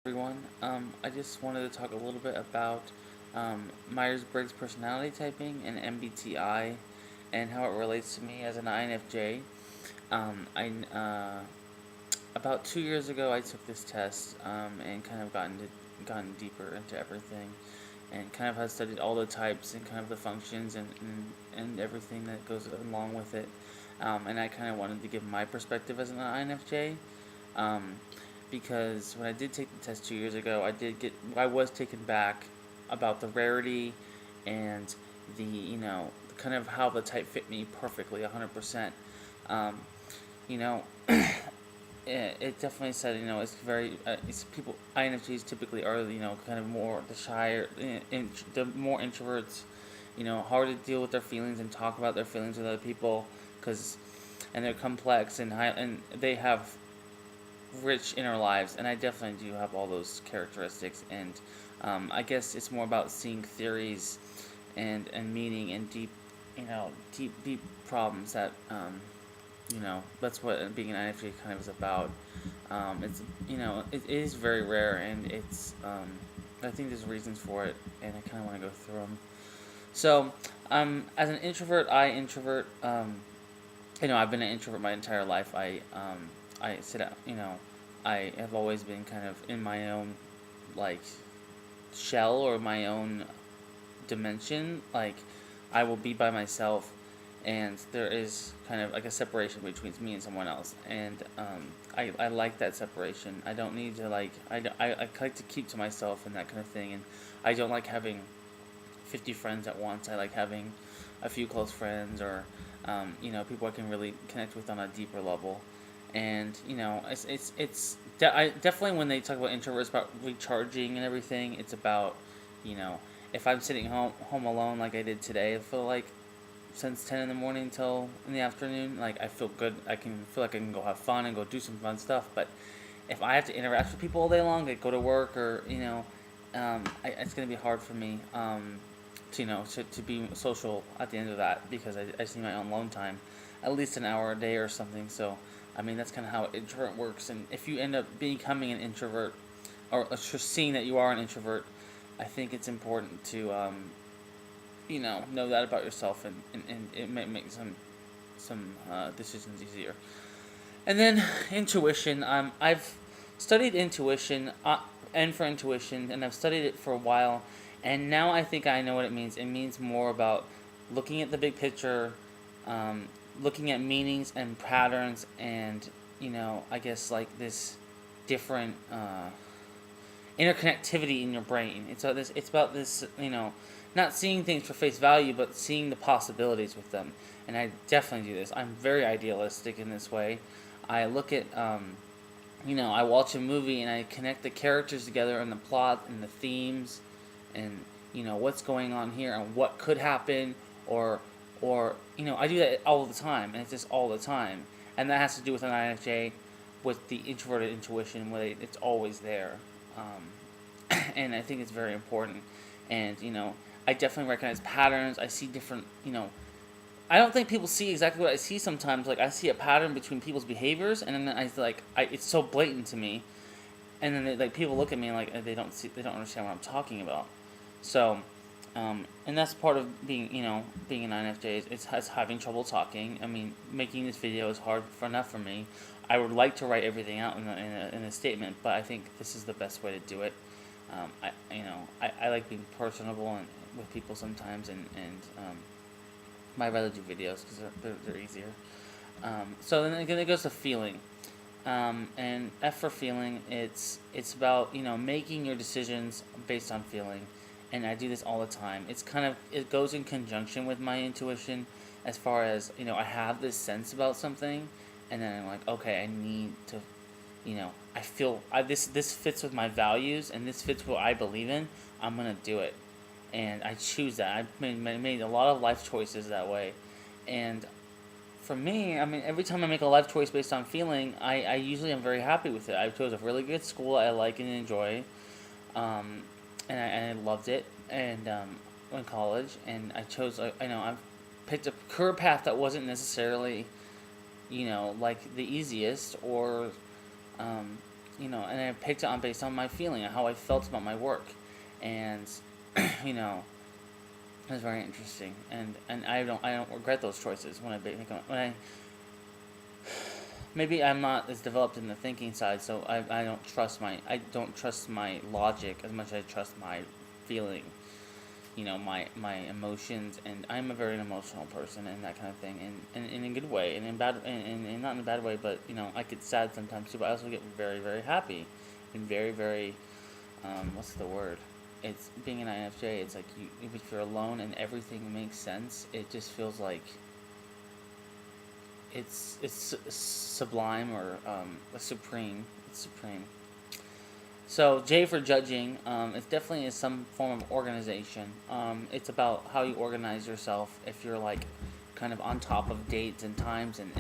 Everyone. I just wanted to talk a little bit about Myers-Briggs personality typing and MBTI and how it relates to me as an INFJ. I About 2 years ago I took this test and kind of gotten deeper into everything and kind of have studied all the types and kind of the functions and everything that goes along with it. And I kind of wanted to give my perspective as an INFJ. Um, because when I did take the test 2 years ago, I was taken back about the rarity and kind of how the type fit me perfectly, 100%. Um, you know, it definitely said, it's very, it's people, INFJs typically are, kind of more the shyer, the more introverts, hard to deal with their feelings and talk about their feelings with other people, and they're complex and they have rich inner lives, and I definitely do have all those characteristics. And I guess it's more about seeing theories and meaning and deep problems that that's what being an INFJ kind of is about. It's it is very rare, and it's I think there's reasons for it, and I kind of want to go through them. So, as an introvert, I've been an introvert my entire life. I sit out, I have always been kind of in my own, like, shell or my own dimension. Like, I will be by myself, and there is kind of like a separation between me and someone else. And I like that separation. I don't need to, like, I like to keep to myself and that kind of thing. And I don't like having 50 friends at once. I like having a few close friends, or people I can really connect with on a deeper level. And I definitely, when they talk about introverts, about recharging and everything, it's about, if I'm sitting home alone like I did today, I feel like since 10 in the morning till in the afternoon, like, I feel good. I can feel like I can go have fun and go do some fun stuff. But if I have to interact with people all day long, like go to work, or it's gonna be hard for me to be social at the end of that, because I just need my own alone time, at least an hour a day or something. So, I mean, that's kind of how introvert works. And if you end up becoming an introvert, or just seeing that you are an introvert, I think it's important to know that about yourself, and it might make some decisions easier. And then intuition. I've studied intuition, and for intuition, and I've studied it for a while, and now I think I know what it means. It means more about looking at the big picture, looking at meanings and patterns, and I guess, like, this different interconnectivity in your brain. It's about this, not seeing things for face value, but seeing the possibilities with them. And I definitely do this. I'm very idealistic in this way. I look at, I watch a movie and I connect the characters together and the plot and the themes, and what's going on here and what could happen, or I do that all the time, and it's just all the time. And that has to do with an INFJ, with the introverted intuition, where it's always there. And I think it's very important. And I definitely recognize patterns. I see different. I don't think people see exactly what I see sometimes. Like, I see a pattern between people's behaviors, and then it's so blatant to me. And then people look at me like they don't understand what I'm talking about. So, and that's part of being an INFJ. It's having trouble talking. I mean, making this video is hard enough for me. I would like to write everything out in a statement, but I think this is the best way to do it. I like being personable and with people sometimes, and I'd rather do videos because they're easier. So then again, it goes to feeling. And F for feeling, it's about making your decisions based on feeling, and I do this all the time. It goes in conjunction with my intuition, as far as I have this sense about something, and then I'm like, okay, I need to, I feel this fits with my values, and this fits what I believe in. I'm gonna do it, and I choose that. I've made a lot of life choices that way, and for me, I mean, every time I make a life choice based on feeling, I usually am very happy with it. I chose a really good school I like and enjoy, and I loved it, and in college, and I chose, I've picked a career path that wasn't necessarily, like, the easiest, or and I picked it on based on my feeling, how I felt about my work, and you know, it was very interesting, and I don't regret those choices when I maybe I'm not as developed in the thinking side, so I don't trust my logic as much as I trust my feeling, my emotions, and I'm a very emotional person and that kind of thing, and in a good way, and in bad, and not in a bad way, but I get sad sometimes too, but I also get very, very happy, and very, very, what's the word? It's being an INFJ. It's like if you're alone and everything makes sense, it just feels like it's sublime, or supreme. It's supreme. So J for judging. It definitely is some form of organization. It's about how you organize yourself. If you're like kind of on top of dates and times, and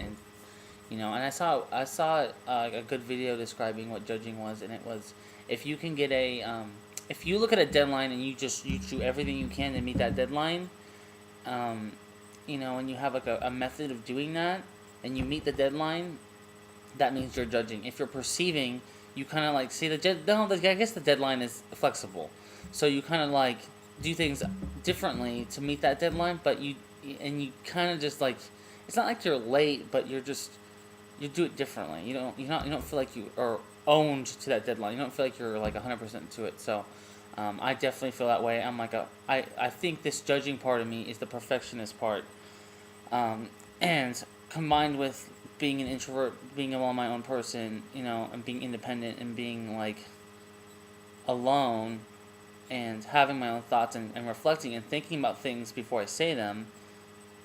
I saw a good video describing what judging was, and it was, if you can get if you look at a deadline and you do everything you can to meet that deadline, um, and you have like a method of doing that, and you meet the deadline, that means you're judging. If you're perceiving, you kind of like see I guess the deadline is flexible, so you kind of like do things differently to meet that deadline, but you kind of just like, it's not like you're late, but you do it differently. You don't feel like you are owned to that deadline. You don't feel like you're like 100% to it. So I definitely feel that way. I think this judging part of me is the perfectionist part, and combined with being an introvert, being a my own person, and being independent, and being like alone, and having my own thoughts, and reflecting and thinking about things before I say them,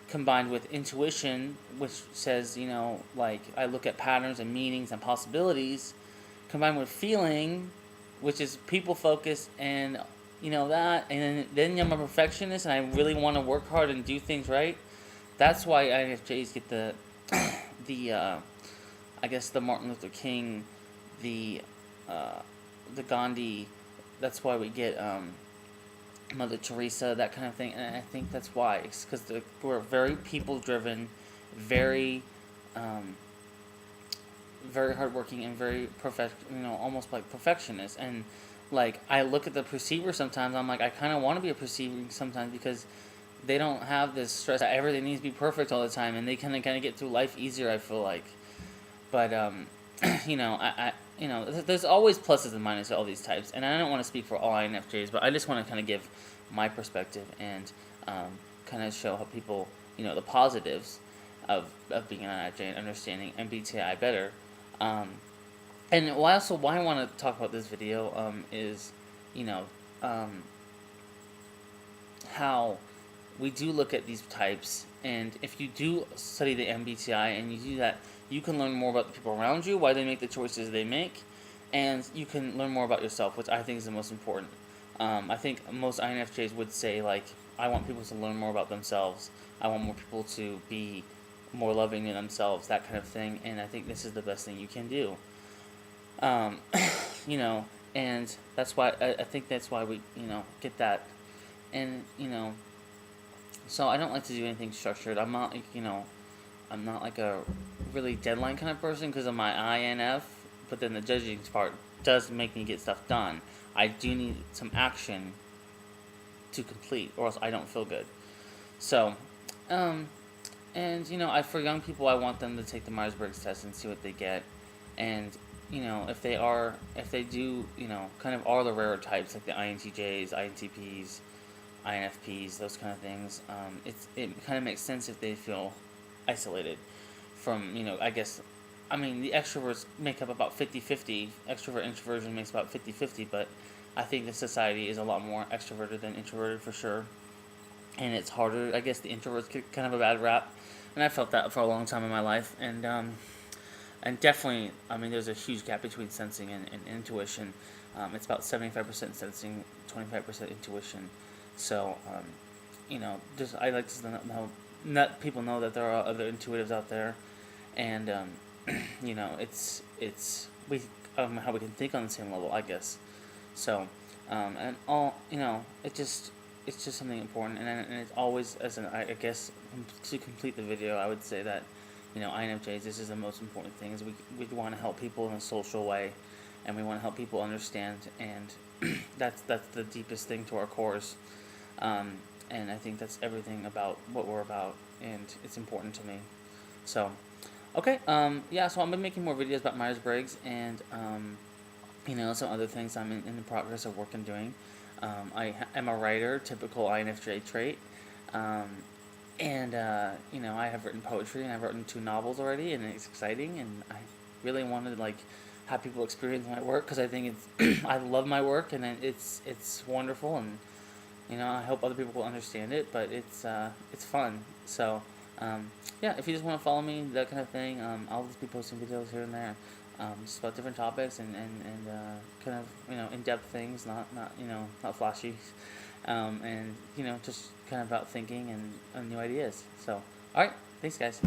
combined with intuition, which says, like I look at patterns and meanings and possibilities, combined with feeling, which is people focused, and that, and then I'm a perfectionist, and I really want to work hard and do things right. That's why INFJs get the I guess the Martin Luther King, the Gandhi. That's why we get Mother Teresa, that kind of thing, and I think that's why. It's because we're very people driven, very very hardworking, and very almost like perfectionist. And like I look at the perceiver sometimes, I'm like, I kind of want to be a perceiver sometimes, because they don't have this stress that everything needs to be perfect all the time, and they kind of get through life easier, I feel like. But there's always pluses and minuses to all these types, and I don't want to speak for all INFJs, but I just want to kind of give my perspective, and kind of show how people, the positives of being an INFJ and understanding MBTI better. And why I want to talk about this video is, how we do look at these types, and if you do study the MBTI and you do that, you can learn more about the people around you, why they make the choices they make, and you can learn more about yourself, which I think is the most important. I think most INFJs would say, like, I want people to learn more about themselves. I want more people to be more loving to themselves, that kind of thing, and I think this is the best thing you can do. And that's why, I think that's why we, get that. And, so I don't like to do anything structured. I'm not like a really deadline kind of person because of my INF, but then the judging part does make me get stuff done. I do need some action to complete, or else I don't feel good. So, and for young people, I want them to take the Meyers-Briggs test and see what they get. And if they do, kind of are the rarer types, like the INTJs, INTPs, INFPs, those kind of things, it kind of makes sense if they feel isolated from, I guess, the extroverts make up about 50-50. Extrovert introversion makes about 50-50, but I think the society is a lot more extroverted than introverted for sure. And it's harder, I guess the introverts get kind of a bad rap, and I felt that for a long time in my life. And definitely, there's a huge gap between sensing and intuition. It's about 75% sensing, 25% intuition. So, I like to let people know that there are other intuitives out there, and it's how we can think on the same level, I guess. So, and all it's just something important, and it's always, I guess, to complete the video, I would say that INFJs, this is the most important thing, is we want to help people in a social way, and we want to help people understand, and that's the deepest thing to our cores. And I think that's everything about what we're about, and it's important to me. So, okay, yeah, so I'm been making more videos about Myers-Briggs, and some other things I'm in the progress of work and doing. I am a writer, typical INFJ trait. Um, and I have written poetry, and I've written 2 novels already, and it's exciting, and I really wanted to have people experience my work, because I think it's I love my work, and it's wonderful, and I hope other people will understand it, but it's fun. So yeah, if you just want to follow me, that kind of thing, I'll just be posting videos here and there, just about different topics, and kind of in-depth things, not flashy, and just kind of about thinking and new ideas. So all right, thanks guys.